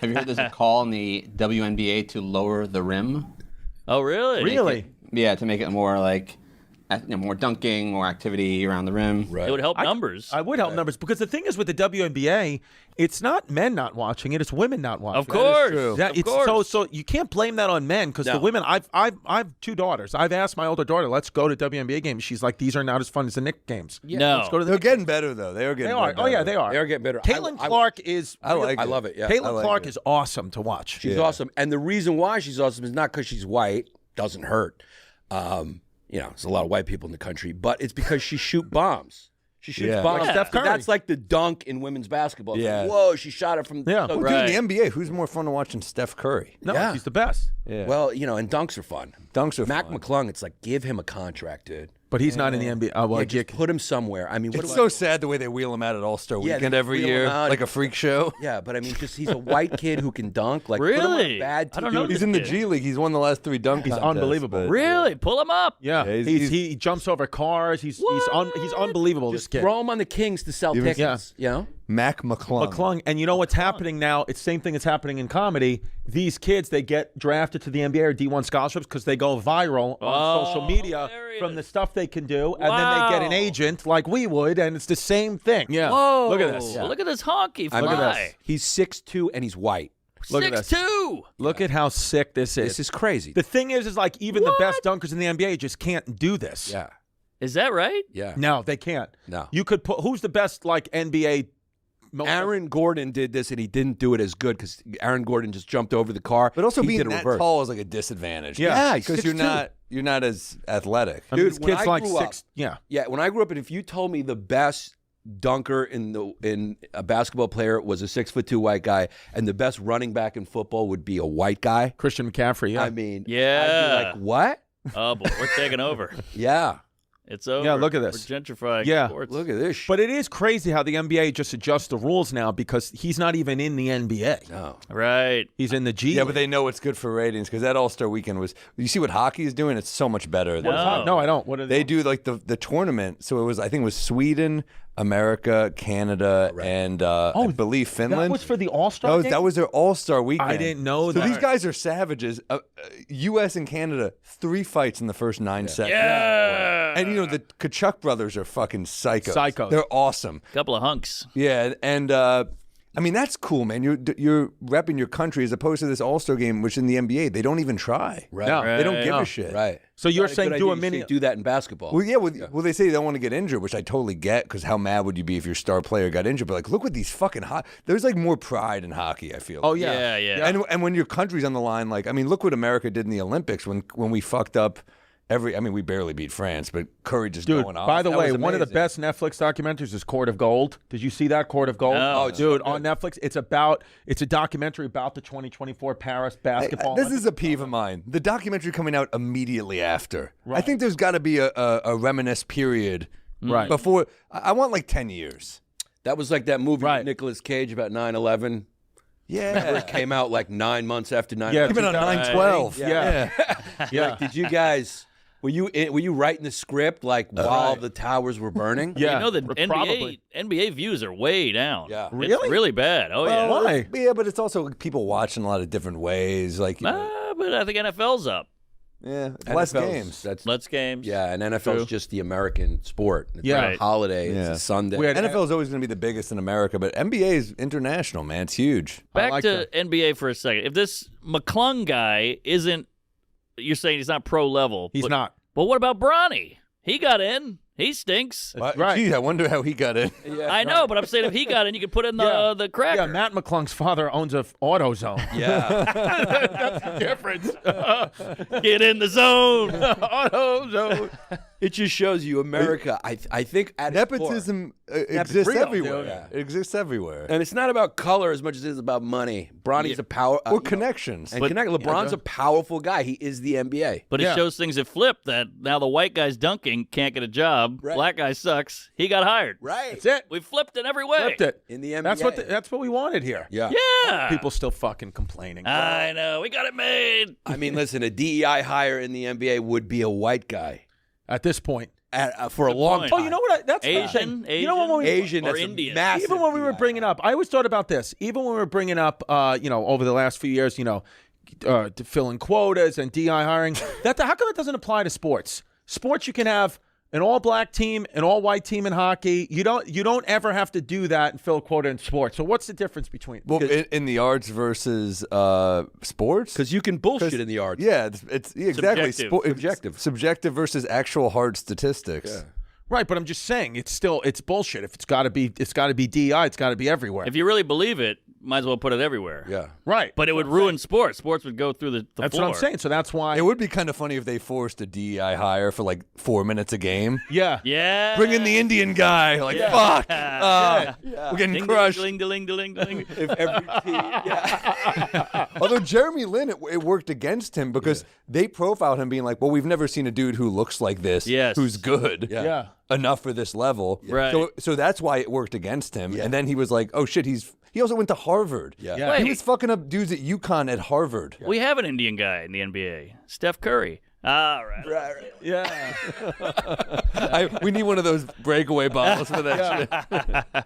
Have you heard there's a call in the WNBA to lower the rim? Oh, really? Really? To make it more like, more dunking, more activity around the rim. It would help numbers. I would help numbers because the thing is with the WNBA, it's not men not watching it; it's women not watching. Of course, of course. So you can't blame that on men because the women. I've 2 daughters. I've asked my older daughter, "Let's go to WNBA games." She's like, "These are not as fun as the Knicks games." Yeah. No, let's go to They're getting better though. They are getting. They are. better. Oh yeah, they are. They are getting better. Caitlin Clark is. I like. I love it. Yeah, Caitlin Clark is awesome to watch. She's awesome, and the reason why she's awesome is not because she's white. Doesn't hurt. There's a lot of white people in the country, but it's because she shoots bombs. She shoots bombs. Like Steph Curry. That's like the dunk in women's basketball. Yeah. Like, whoa, she shot it from. Yeah. So Dude, in the NBA, who's more fun to watch than Steph Curry? No, he's the best. Yeah. Well, and dunks are fun. Dunks are Mac fun. McClung, it's like, give him a contract, dude. But he's not in the NBA. Just put him somewhere. I mean, It's so sad the way they wheel him out at All-Star Weekend they every wheel year, him out. like a freak show. Yeah, but I mean, he's a white kid who can dunk. Like, put him on a Really? bad I don't team. know. He's in the G League. He's won the last 3 dunk He's contests, unbelievable. but- Really? Pull him up. Yeah, Yeah, he jumps over cars. He's unbelievable. Just this kid. throw him on the Kings to sell tickets. Mac McClung. McClung, and you know what's happening now? It's the same thing that's happening in comedy. These kids, they get drafted to the NBA or D1 scholarships because they go viral on social media from the stuff they can do, and then they get an agent like we would, and it's the same thing. Yeah. Whoa. Look at this. Look at this honky fly. Look at this. He's 6'2" and he's white. Look at this. 6'2". Look at how sick this is. This is crazy. The thing is like even the best dunkers in the NBA just can't do this. Yeah. Is that right? Yeah. No, they can't. No. You could put who's the best like NBA. Aaron Gordon did this, and he didn't do it as good because Aaron Gordon just jumped over the car. But also he being did a that reverse. tall is like a disadvantage. Yeah, because you're 6'2". not as athletic. I mean, Dude, this when kid's I like grew up- 6. Yeah. Yeah, when I grew up, and if you told me the best dunker in a basketball player was a 6'2" white guy, and the best running back in football would be a white guy, Christian McCaffrey. Yeah. I mean, Yeah. I'd be like, what? Oh, boy, we're taking over. Yeah. It's over. Yeah, look at this. We're gentrifying Yeah. sports. Look at this. Shit. But it is crazy how the NBA just adjusts the rules now because he's not even in the NBA. No. Right. He's in the G. Yeah, but they know it's good for ratings because that All-Star Weekend was. You see what hockey is doing? It's so much better. Than No, I don't. What are They do like the tournament. So I think it was Sweden, America, Canada, and I believe Finland. That was for the All-Star game? That was their All-Star Weekend. I didn't know so that. these guys are savages. U.S. and Canada, 3 fights in the first 9 seconds. Yeah. And the Kachuk brothers are fucking psychos. Psychos. They're awesome. Couple of hunks. Yeah, and I mean that's cool, man. You're repping your country as opposed to this All-Star game, which in the NBA they don't even try. Right. No. They don't give No. a shit. Right. So you're Not a saying good do idea. a You mini. should do that in basketball. Well, yeah. Well, they say they don't want to get injured, which I totally get because how mad would you be if your star player got injured? But like, look what these fucking There's like more pride in hockey. I feel. Oh yeah. Yeah. And when your country's on the line, like I mean, look what America did in the Olympics when we fucked up. We barely beat France, but Curry just Dude, going off. by the That way, was one of the amazing. best Netflix documentaries is Court of Gold. Did you see that, Court of Gold? No. Oh, dude, on Netflix. It's a documentary about the 2024 Paris basketball. This is a peeve of mine. The documentary coming out immediately after. I think there's got to be a reminisce period Right. before. I want like 10 years. That was like that movie Right. with Nicolas Cage about 9/11. Yeah. Where it came out like 9 months after 9/11. Yeah, Even on 9/12. Yeah. Yeah. Like, did you guys? Were you writing the script like while the towers were burning? Yeah. You know that Probably. NBA views are way down. Yeah. It's Really? really bad. Oh, yeah. Well, Why? Yeah, but it's also people watching a lot of different ways. Like, But I think NFL's up. yeah, less NFL's games. That's Less games. yeah, and NFL's True. just the American sport. It's Yeah. like a holiday. Yeah. It's a Sunday. We had- NFL is always going to be the biggest in America, but NBA is international, man. It's huge. Back like to NBA for a second. If this McClung guy isn't, you're saying he's not pro level. He's but, not. But what about Bronny? He got in. He stinks. Right. Gee, I wonder how he got in. I know, but I'm saying if he got in, you could put in the cracker. Yeah, Matt McClung's father owns a AutoZone. yeah. That's the difference. Get in the zone. AutoZone. It just shows you America. I think at its core- Nepotism exists real, everywhere. dude. It exists everywhere. and it's not about color as much as it is about money. Bronny's a power Or connections. and connect. LeBron's a powerful guy. He is the NBA. But it shows things that flip, that now the white guy's dunking, can't get a job. Right. Black guy sucks. He got hired. Right. That's it. We flipped in every way. Flipped it. In the NBA. That's what we wanted here. Yeah. Yeah. People still fucking complaining. I know. We got it made. I mean, listen, a DEI hire in the NBA would be a white guy. At this point. for a long point. time. Oh, you know what? That's Asian, you know what? When we, Asian or that's a Indian. massive even when we were DI. bringing up, I always thought about this. Even when we were bringing up, over the last few years, to filling quotas and DI hiring. How come that doesn't apply to sports? Sports, you can have an all-black team, an all-white team in hockey. You don't ever have to do that and fill a quota in sports. So what's the difference between? Well, in the arts versus sports? Because you can bullshit in the arts. Yeah, it's exactly. Subjective. Subjective versus actual hard statistics. Yeah. Right, but I'm just saying it's bullshit. If it's got to be DEI, it's got to be everywhere. If you really believe it, might as well put it everywhere. Yeah. Right, But it would ruin sports. Sports would go through the that's floor. what I'm saying. So that's why. It would be kind of funny if they forced a DEI hire for like 4 minutes a game. Yeah. Yeah. Bring in the Indian guy. Like, fuck. We're getting Ding, crushed. ding, ding, ding, ding, ding. If every team, Although Jeremy Lin, it worked against him because they profiled him being like, well, we've never seen a dude who looks like this, who's good Yeah. enough for this level. Right. So that's why it worked against him. And then he was like, oh shit, he also went to Harvard. Yeah. He Wait. was fucking up dudes at UConn at Harvard. We have an Indian guy in the NBA, Steph Curry. All right. Yeah. We need one of those breakaway bottles for that shit.